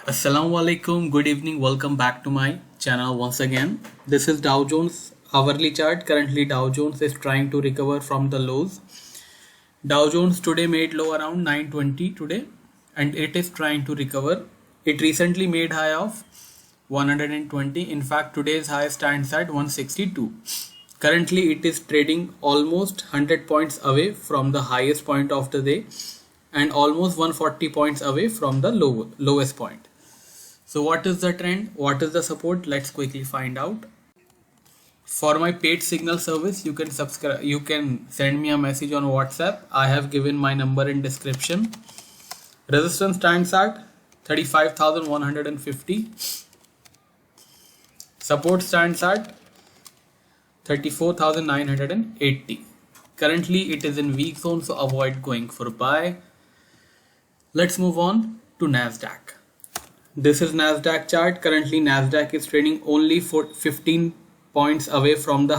Assalamu alaikum, good evening, welcome back to my channel once again. This is Dow Jones hourly chart. Currently Dow Jones is trying to recover from the lows. Dow Jones today made low around 920 today and it is trying to recover. It recently made high of 120. In fact, today's high stands at 162. Currently it is trading almost 100 points away from the highest point of the day and almost 140 points away from the lowest point. So what is the trend? What is the support? Let's quickly find out. For my paid signal service, you can subscribe. You can send me a message on WhatsApp. I have given my number in description. Resistance stands at 35,150. Support stands at 34,980. Currently it is in weak zone, so avoid going for buy. Let's move on to Nasdaq. This is Nasdaq chart. Currently Nasdaq is trading only for 15 points away from the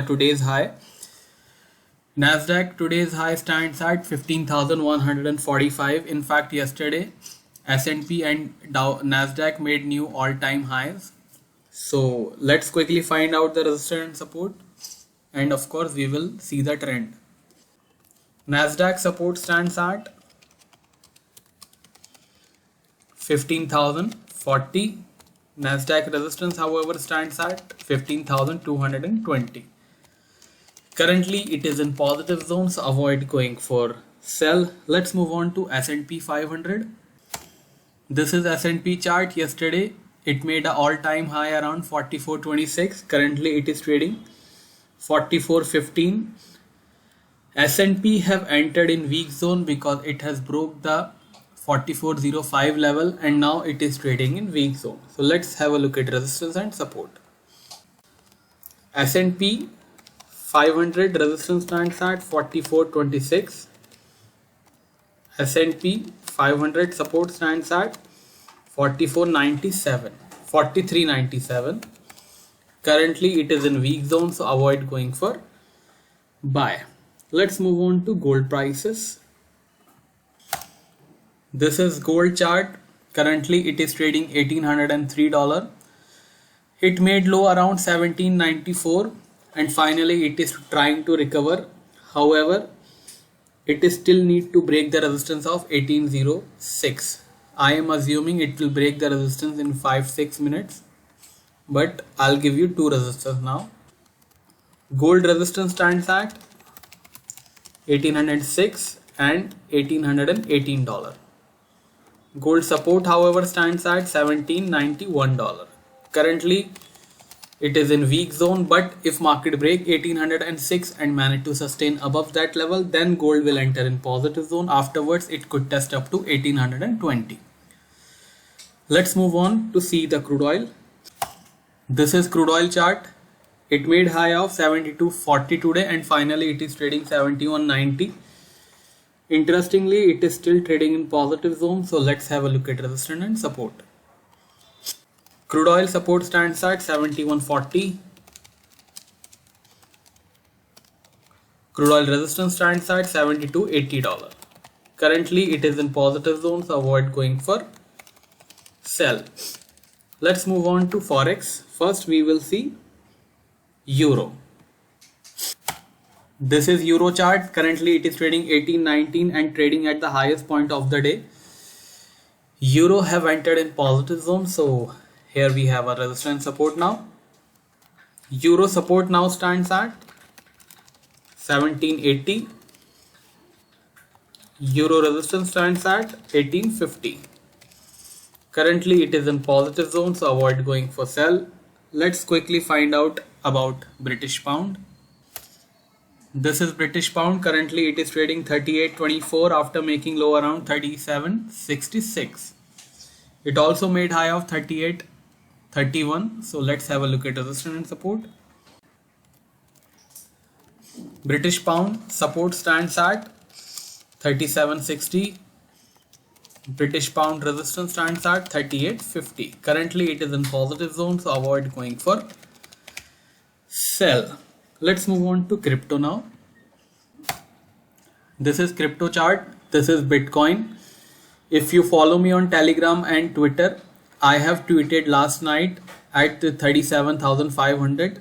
today's high. Nasdaq today's high stands at 15,145. In fact, yesterday S&P and Nasdaq made new all-time highs. So let's quickly find out the resistance and support, and of course we will see the trend. Nasdaq support stands at 15,040. Nasdaq resistance, however, stands at 15,220. Currently it is in positive zone, so avoid going for sell. Let's move on to S&P 500. This is S&P chart. Yesterday it made an all-time high around 44.26. Currently it is trading 44.15. S&P have entered in weak zone because it has broke the 44.05 level and now it is trading in weak zone. So let's have a look at resistance and support. S&P 500 resistance stands at 44.26. S&P 500 support stands at 43.97. Currently it is in weak zone, so avoid going for buy. Let's move on to gold prices. This is gold chart. Currently it is trading $1,803. It made low around 1794 and finally it is trying to recover. However, it is still need to break the resistance of 1806. I am assuming it will break the resistance in 5-6 minutes, but I'll give you two resistors now. Gold resistance stands at 1806 and $1,818. Gold support, however, stands at $1,791. Currently it is in weak zone, but if market break 1806 and manage to sustain above that level, then gold will enter in positive zone. Afterwards it could test up to 1820. Let's move on to see the crude oil. This is crude oil chart. It made high of 72.40 today and finally it is trading 71.90. Interestingly, it is still trading in positive zone, so let's have a look at resistance and support. Crude oil support stands at 71.40. Crude oil resistance stands at $72.80. Currently it is in positive zone, so avoid going for sell. Let's move on to forex. First we will see euro. This is euro chart. Currently it is trading 18.19 and trading at the highest point of the day. Euro have entered in positive zone, so here we have a resistance support now. Euro support now stands at 1780. Euro resistance stands at 1850. Currently it is in positive zone, so avoid going for sell. Let's quickly find out about British pound. This is British pound. Currently it is trading 38.24 after making low around 37.66. It also made high of 38.31. So let's have a look at resistance and support. British pound support stands at 37.60. British pound resistance stands at 38.50. Currently it is in positive zone, so avoid going for sell. Let's move on to crypto now. This is crypto chart. This is Bitcoin. If you follow me on Telegram and Twitter, I have tweeted last night at 37,500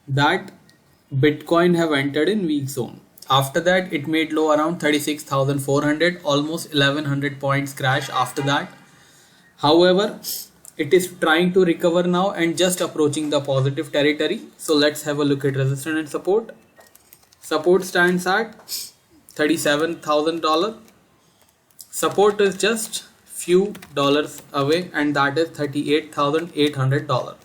that Bitcoin have entered in weak zone. After that, it made low around 36,400, almost 1100 points crash after that. However, it is trying to recover now and just approaching the positive territory. So let's have a look at resistance and support. Support stands at $37,000. Support is just few dollars away, and that is $38,800.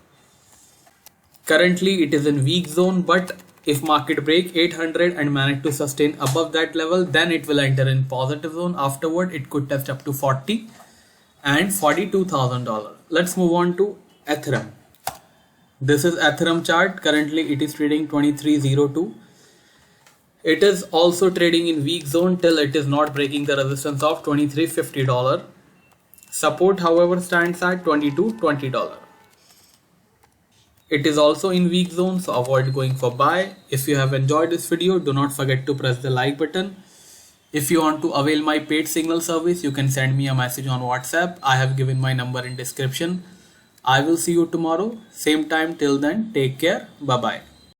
Currently it is in weak zone, but if market break 800 and manage to sustain above that level, then it will enter in positive zone. Afterward, it could test up to 40 and $42,000. Let's move on to Ethereum. This is Ethereum chart. Currently it is trading 2302. It is also trading in weak zone till it is not breaking the resistance of $2350. Support, however, stands at $2220. It is also in weak zone, so avoid going for buy. If you have enjoyed this video, do not forget to press the like button. If you want to avail my paid signal service, you can send me a message on WhatsApp. I have given my number in description. I will see you tomorrow, same time. Till then, take care. Bye bye.